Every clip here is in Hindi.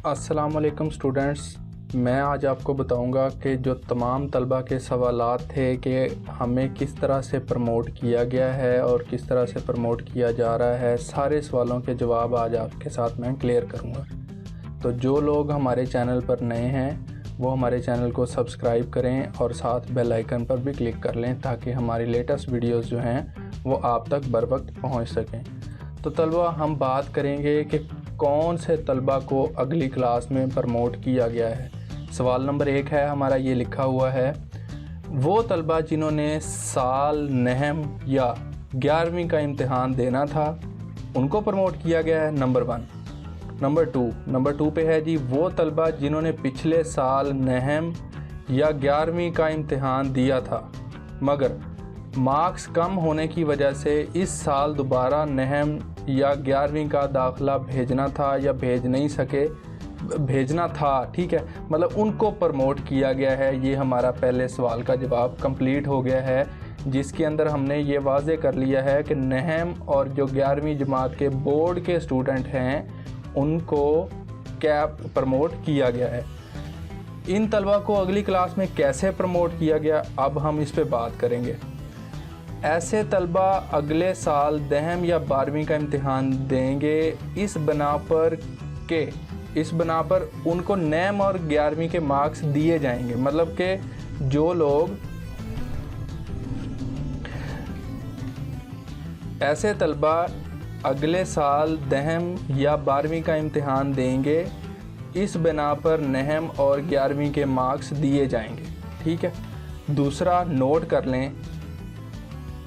अस्सलामुअलैकुम स्टूडेंट्स, मैं आज आपको बताऊंगा कि जो तमाम तलबा के सवालात थे कि हमें किस तरह से प्रमोट किया गया है और किस तरह से प्रमोट किया जा रहा है, सारे सवालों के जवाब आज आपके साथ मैं क्लियर करूंगा। तो जो लोग हमारे चैनल पर नए हैं वो हमारे चैनल को सब्सक्राइब करें और साथ बेल आइकन पर भी क्लिक कर लें ताकि हमारी लेटेस्ट वीडियोस जो हैं वो आप तक बर वक्त पहुँच सकें। तो तलबा हम बात करेंगे कि कौन से तलबा को अगली क्लास में प्रमोट किया गया है। सवाल नंबर 1 है हमारा, ये लिखा हुआ है, वो तलबा जिन्होंने साल नहम या 11वीं का इम्तिहान देना था उनको प्रमोट किया गया है, नंबर 1। नंबर 2 पे है जी, वो तलबा जिन्होंने पिछले साल नहम या 11वीं का इम्तिहान दिया था मगर मार्क्स कम होने की वजह से इस साल दोबारा नहम या 11वीं का दाखिला भेजना था या भेज नहीं सके, भेजना था, ठीक है, मतलब उनको प्रमोट किया गया है। ये हमारा पहले सवाल का जवाब कंप्लीट हो गया है, जिसके अंदर हमने ये वाज़े कर लिया है कि नहम और जो 11वीं जमात के बोर्ड के स्टूडेंट हैं उनको क्या प्रमोट किया गया है। इन तलबा को अगली क्लास में कैसे प्रमोट किया गया, अब हम इस पे बात करेंगे। ऐसे तलबा अगले साल दहम या 12वीं का इम्तिहान देंगे इस बना पर उनको नहम और 11वीं के मार्क्स दिए जाएंगे। मतलब कि जो लोग ऐसे तलबा अगले साल दहम या 12वीं का इम्तिहान देंगे इस बिना पर नहम और 11वीं के मार्क्स दिए जाएंगे, ठीक है। दूसरा नोट कर लें,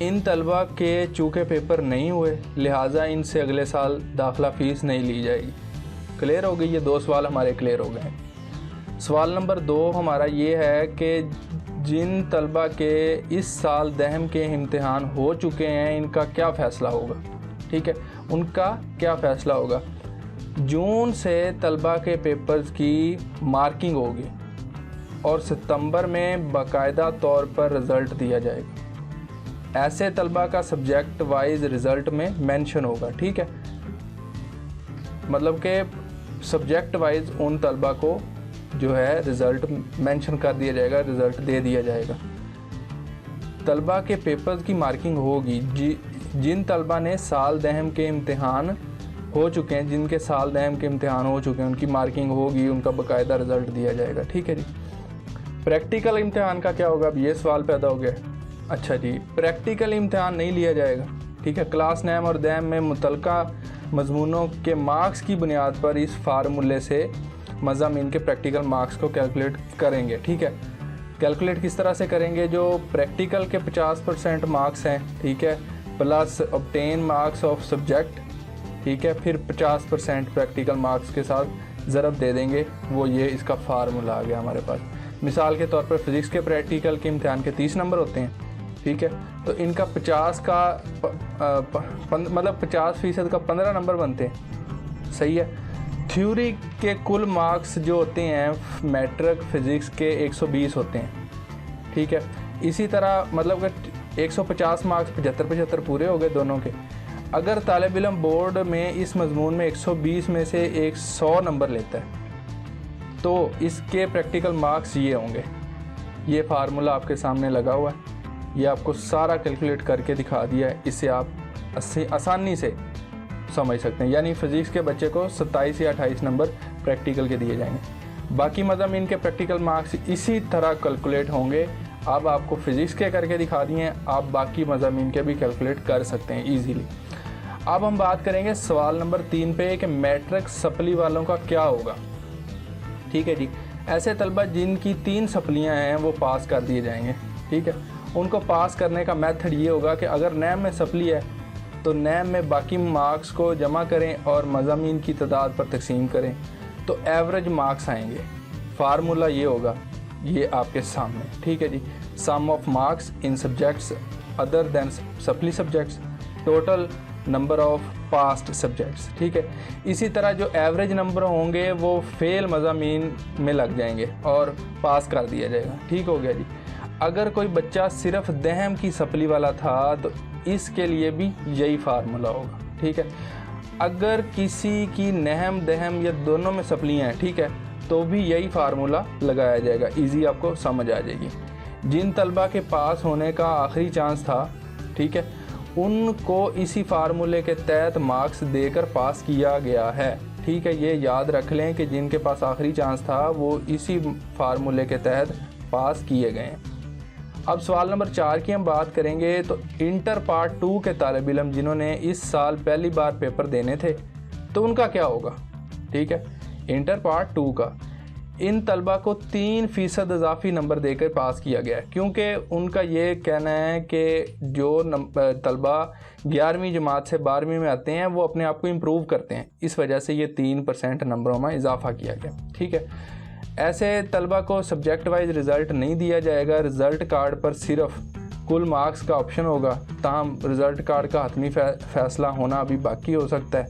इन तलबा के चूँकि पेपर नहीं हुए लिहाजा इनसे अगले साल दाखिला फ़ीस नहीं ली जाएगी। क्लियर हो गई, ये 2 सवाल हमारे क्लियर हो गए हैं। सवाल नंबर 2 हमारा ये है कि जिन तलबा के इस साल दहम के इम्तिहान हो चुके हैं इनका क्या फ़ैसला होगा, ठीक है, उनका क्या फ़ैसला होगा। जून से तलबा के पेपर्स की मार्किंग होगी और सितंबर में बाकायदा तौर पर रिज़ल्ट दिया जाएगा। ऐसे तलबा का सब्जेक्ट वाइज रिज़ल्ट में मेंशन होगा, ठीक है, मतलब कि सब्जेक्ट वाइज उन तलबा को जो है रिज़ल्ट मेंशन कर दिया जाएगा, रिज़ल्ट दे दिया जाएगा। तलबा के पेपर्स की मार्किंग होगी जिन तलबा ने साल दहम के इम्तिहान हो चुके हैं, जिनके साल दहम के इम्तिहान हो चुके हैं उनकी मार्किंग होगी, उनका बाकायदा रिज़ल्ट दिया जाएगा, ठीक है जी। प्रैक्टिकल इम्तिहान का क्या होगा, अब ये सवाल पैदा हो गया। अच्छा जी, प्रैक्टिकल इम्तिहान नहीं लिया जाएगा, ठीक है। क्लास नहम और दहम में मुतलका मजमूनों के मार्क्स की बुनियाद पर इस फार्मूले से मज़ामीन के प्रैक्टिकल मार्क्स को कैलकुलेट करेंगे, ठीक है। कैलकुलेट किस तरह से करेंगे, जो प्रैक्टिकल के 50% मार्क्स हैं, ठीक है, plus obtain marks of subject, ठीक है, फिर 50% प्रैक्टिकल मार्क्स के साथ ज़रब दे देंगे, वो ये इसका फार्मूला आ गया हमारे पास। मिसाल के तौर पर फिज़िक्स के प्रैक्टिकल के इम्तिहान के 30 नंबर होते हैं, ठीक है, तो इनका 50 का मतलब 50% का 15 नंबर बनते हैं, सही है। थ्योरी के कुल मार्क्स जो होते हैं मैट्रिक फिज़िक्स के 120 होते हैं, ठीक है। इसी तरह मतलब कि 150 मार्क्स 75 पूरे हो गए दोनों के। अगर तालिब इल्म बोर्ड में इस मजमून में 120 में से 100 नंबर लेता है तो इसके प्रैक्टिकल मार्क्स ये होंगे। ये फार्मूला आपके सामने लगा हुआ है, ये आपको सारा कैलकुलेट करके दिखा दिया है, इससे आप आसानी से समझ सकते हैं। यानी फ़िज़िक्स के बच्चे को 27 या 28 नंबर प्रैक्टिकल के दिए जाएंगे। बाकी मज़ामीन के प्रैक्टिकल मार्क्स इसी तरह कैलकुलेट होंगे। अब आपको फ़िज़िक्स के करके दिखा दिए हैं, आप बाकी मज़ामीन के भी कैलकुलेट कर सकते हैं ईज़िली। अब हम बात करेंगे सवाल नंबर 3 पे कि मैट्रिक सप्ली वालों का क्या होगा, ठीक है जी। ऐसे तलबा जिनकी 3 सप्लियाँ हैं वो पास कर दिए जाएंगे, ठीक है। उनको पास करने का मेथड ये होगा कि अगर नैम में सप्ली है तो नैम में बाकी मार्क्स को जमा करें और मज़ामीन की तादाद पर तकसीम करें तो एवरेज मार्क्स आएंगे। फार्मूला ये होगा, ये आपके सामने, ठीक है जी। Sum of marks in subjects other than supply subjects, total number of passed subjects, ठीक है। इसी तरह जो एवरेज नंबर होंगे वो फेल मज़ामीन में लग जाएंगे और पास कर दिया जाएगा, ठीक हो गया जी। अगर कोई बच्चा सिर्फ दहम की सप्ली वाला था तो इसके लिए भी यही फार्मूला होगा, ठीक है। अगर किसी की नहम दहम या दोनों में सप्लियाँ हैं, ठीक है, तो भी यही फार्मूला लगाया जाएगा, इजी आपको समझ आ जाएगी। जिन तलबा के पास होने का आखिरी चांस था, ठीक है, उनको इसी फार्मूले के तहत मार्क्स देकर पास किया गया है, ठीक है। ये याद रख लें कि जिनके पास आखिरी चांस था वो इसी फार्मूले के तहत पास किए गए हैं। अब सवाल नंबर 4 की हम बात करेंगे। तो इंटर पार्ट 2 के तालिब इल्म जिन्होंने इस साल पहली बार पेपर देने थे, तो उनका क्या होगा, ठीक है। इंटर पार्ट 2 का इन तलबा को 3% इजाफी नंबर देकर पास किया गया है, क्योंकि उनका ये कहना है कि जो तलबा 11वीं जमात से 12वीं में आते हैं वो अपने आप को इम्प्रूव करते हैं, इस वजह से ये 3% नंबरों में इजाफा किया गया, ठीक है। ऐसे तलबा को सब्जेक्ट वाइज रिज़ल्ट नहीं दिया जाएगा, रिज़ल्ट कार्ड पर सिर्फ कुल मार्क्स का ऑप्शन होगा, ताहम रिज़ल्ट कार्ड का हतमी फ़ैसला होना अभी बाकी हो सकता है,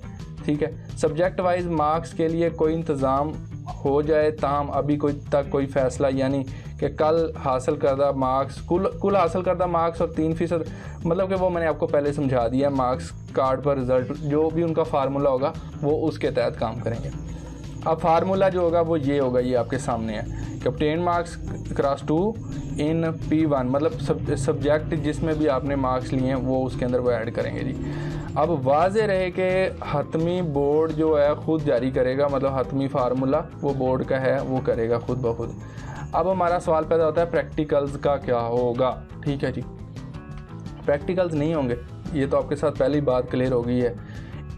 ठीक है। सब्जेक्ट वाइज मार्क्स के लिए कोई इंतज़ाम हो जाए, ताहम अभी कोई फ़ैसला, यानी कि कल हासिल करदा मार्क्स कुल हासिल करदा मार्क्स और 3%, मतलब कि वो मैंने आपको पहले समझा दिया, मार्क्स कार्ड पर रिज़ल्ट जो भी उनका फार्मूला होगा वो उसके तहत काम करेंगे। अब फार्मूला जो होगा वो ये होगा, ये आपके सामने है कि ऑब्टेन मार्क्स क्रॉस 2 इन P1, मतलब सब्जेक्ट जिसमें भी आपने मार्क्स लिए हैं वो उसके अंदर वो ऐड करेंगे जी। अब वाज़े रहे कि हतमी बोर्ड जो है ख़ुद जारी करेगा, मतलब हतमी फार्मूला वो बोर्ड का है, वो करेगा ख़ुद ब खुद। अब हमारा सवाल पैदा होता है प्रैक्टिकल्स का क्या होगा, ठीक है जी। प्रैक्टिकल्स नहीं होंगे, ये तो आपके साथ पहली बात क्लियर हो गई है।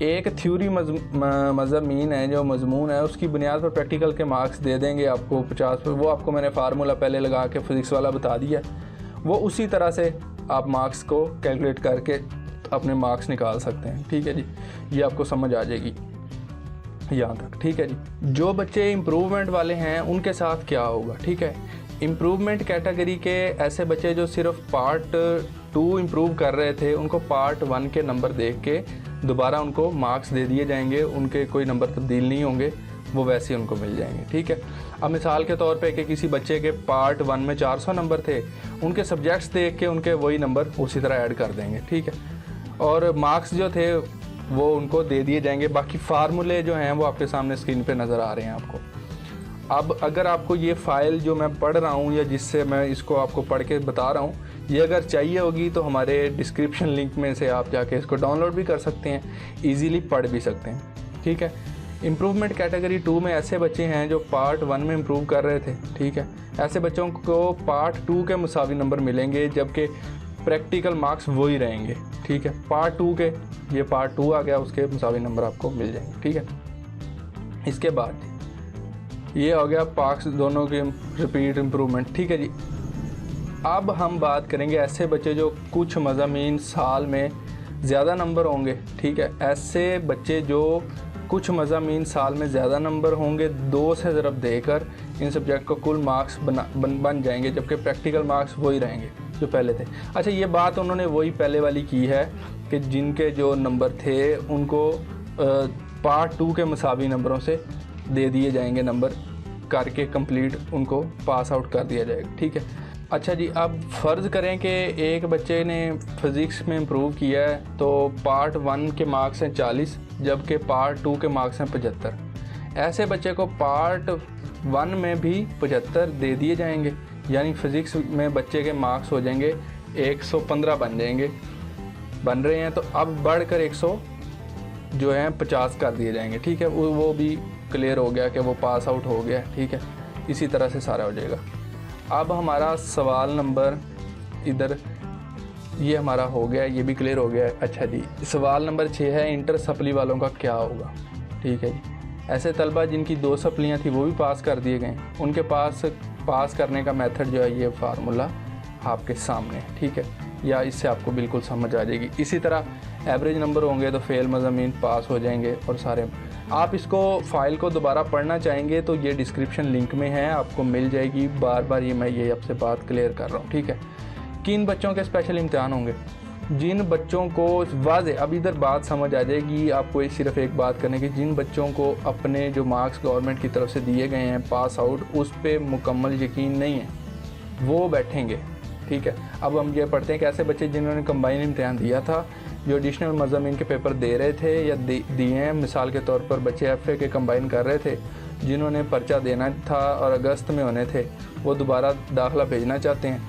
एक थ्योरी मज़ामीन है, जो मजमून है, उसकी बुनियाद पर प्रैक्टिकल के मार्क्स दे देंगे आपको 50 पर। वो आपको मैंने फार्मूला पहले लगा के फिज़िक्स वाला बता दिया, वो उसी तरह से आप मार्क्स को कैलकुलेट करके अपने मार्क्स निकाल सकते हैं, ठीक है जी। ये आपको समझ आ जाएगी यहाँ तक, ठीक है जी। जो बच्चे इम्प्रूवमेंट वाले हैं उनके साथ क्या होगा, ठीक है। इम्प्रूवमेंट कैटेगरी के ऐसे बच्चे जो सिर्फ पार्ट 2 इम्प्रूव कर रहे थे, उनको पार्ट 1 के नंबर देख के दोबारा उनको मार्क्स दे दिए जाएंगे, उनके कोई नंबर तब्दील नहीं होंगे, वो वैसे ही उनको मिल जाएंगे, ठीक है। अब मिसाल के तौर पे कि किसी बच्चे के पार्ट 1 में 400 नंबर थे, उनके सब्जेक्ट्स देख के उनके वही नंबर उसी तरह ऐड कर देंगे, ठीक है, और मार्क्स जो थे वो उनको दे दिए जाएंगे। बाकी फार्मूले जो हैं वो आपके सामने स्क्रीन पे नज़र आ रहे हैं आपको। अब अगर आपको ये फ़ाइल जो मैं पढ़ रहा हूँ या जिससे मैं इसको आपको पढ़ के बता रहा हूँ, ये अगर चाहिए होगी तो हमारे डिस्क्रिप्शन लिंक में से आप जाके इसको डाउनलोड भी कर सकते हैं, ईज़िली पढ़ भी सकते हैं, ठीक है। इम्प्रूवमेंट कैटेगरी 2 में ऐसे बच्चे हैं जो पार्ट 1 में इम्प्रूव कर रहे थे, ठीक है। ऐसे बच्चों को पार्ट 2 के मुसावी नंबर मिलेंगे, जबकि प्रैक्टिकल मार्क्स वही रहेंगे, ठीक है। पार्ट 2 के, ये पार्ट 2 आ गया, उसके मुसावी नंबर आपको मिल जाएंगे, ठीक है। इसके बाद ये हो गया पार्क्स दोनों के रिपीट इम्प्रूवमेंट, ठीक है जी। अब हम बात करेंगे ऐसे बच्चे जो कुछ मज़ामीन साल में ज़्यादा नंबर होंगे, ठीक है। ऐसे बच्चे जो कुछ मज़ामीन साल में ज़्यादा नंबर होंगे, 2 से ज़रब देकर इन सब्जेक्ट को कुल मार्क्स बन जाएंगे, जबकि प्रैक्टिकल मार्क्स वही रहेंगे जो पहले थे। अच्छा, ये बात उन्होंने वही पहले वाली की है कि जिनके जो नंबर थे उनको पार्ट 2 के मुसावी नंबरों से दे दिए जाएंगे, नंबर करके कंप्लीट उनको पास आउट कर दिया जाएगा, ठीक है। अच्छा जी, अब फ़र्ज़ करें कि एक बच्चे ने फ़िज़िक्स में इम्प्रूव किया है, तो पार्ट 1 के मार्क्स हैं 40, जबकि पार्ट 2 के मार्क्स हैं 75। ऐसे बच्चे को पार्ट 1 में भी 75 दे दिए जाएंगे, यानी फ़िज़िक्स में बच्चे के मार्क्स हो जाएंगे 115 बन रहे हैं, तो अब बढ़कर 100 जो है 50 कर दिए जाएंगे, ठीक है। वो भी क्लियर हो गया कि वो पास आउट हो गया, ठीक है। इसी तरह से सारा हो जाएगा। अब हमारा सवाल नंबर इधर ये हमारा हो गया, ये भी क्लियर हो गया है। अच्छा जी, सवाल नंबर 6 है इंटर सप्ली वालों का क्या होगा, ठीक है जी। ऐसे तलबा जिनकी 2 सप्लियाँ थी वो भी पास कर दिए गए, उनके पास पास करने का मेथड जो है ये फार्मूला आपके सामने है, ठीक है, या इससे आपको बिल्कुल समझ आ जाएगी। इसी तरह एवरेज नंबर होंगे तो फेल मज़ामीन पास हो जाएंगे और सारे। आप इसको फ़ाइल को दोबारा पढ़ना चाहेंगे तो ये डिस्क्रिप्शन लिंक में है, आपको मिल जाएगी। बार बार मैं ये आपसे बात क्लियर कर रहा हूँ, ठीक है। किन बच्चों के स्पेशल इम्तिहान होंगे, जिन बच्चों को वाज़े, अब इधर बात समझ आ जाएगी आपको, सिर्फ एक बात करने की, जिन बच्चों को अपने जो मार्क्स गवर्नमेंट की तरफ से दिए गए हैं पास आउट, उस पर मुकम्मल यकीन नहीं है, वो बैठेंगे, ठीक है। अब हम ये पढ़ते हैं कि ऐसे बच्चे जिन्होंने कंबाइन इम्तिहान दिया था जो एडिशनल मज़ामीन के पेपर दे रहे थे या दिए हैं, मिसाल के तौर पर बच्चे FA के कंबाइन कर रहे थे, जिन्होंने पर्चा देना था और अगस्त में होने थे, वो दोबारा दाखिला भेजना चाहते हैं,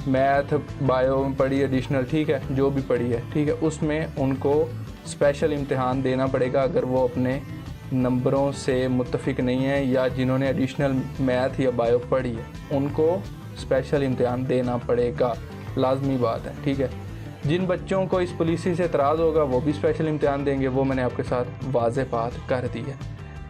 मैथ बायो में पढ़ी एडिशनल, ठीक है, जो भी पढ़ी है, ठीक है, उसमें उनको स्पेशल इम्तिहान देना पड़ेगा अगर वो अपने नंबरों से मुत्तफिक नहीं है, या जिन्होंने एडिशनल मैथ या बायो पढ़ी है उनको स्पेशल इम्तिहान देना पड़ेगा, लाजमी बात है, ठीक है। जिन बच्चों को इस पॉलिसी से एतराज़ होगा वो भी स्पेशल इम्तिहान देंगे, वो मैंने आपके साथ वाज़ेह बात कर दी है,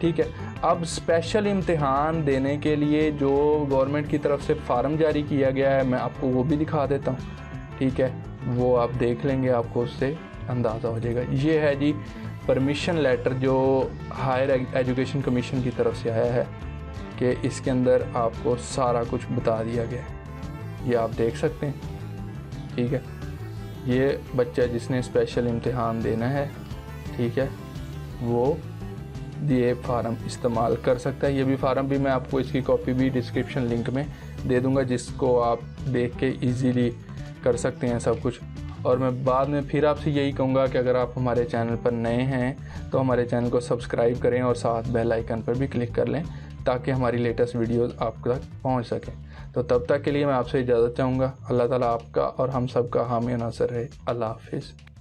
ठीक है। अब स्पेशल इम्तिहान देने के लिए जो गवर्नमेंट की तरफ से फ़ार्म जारी किया गया है, मैं आपको वो भी दिखा देता हूँ, ठीक है, वो आप देख लेंगे, आपको उससे अंदाज़ा हो जाएगा। ये है जी परमिशन लेटर जो हायर एजुकेशन कमीशन की तरफ से आया है, कि इसके अंदर आपको सारा कुछ बता दिया गया है, ये आप देख सकते हैं, ठीक है। ये बच्चा जिसने स्पेशल इम्तिहान देना है, ठीक है, वो ये फार्म इस्तेमाल कर सकता है। ये भी फार्म भी मैं आपको इसकी कॉपी भी डिस्क्रिप्शन लिंक में दे दूंगा, जिसको आप देख के इजीली कर सकते हैं सब कुछ। और मैं बाद में फिर आपसे यही कहूँगा कि अगर आप हमारे चैनल पर नए हैं तो हमारे चैनल को सब्सक्राइब करें और साथ बेल आइकन पर भी क्लिक कर लें, ताकि हमारी लेटेस्ट वीडियोस आप तक पहुँच सकें। तो तब तक के लिए मैं आपसे इजाज़त चाहूँगा। अल्लाह ताला आपका और हम सब का हामी नासर रहे। अल्लाह हाफिज़।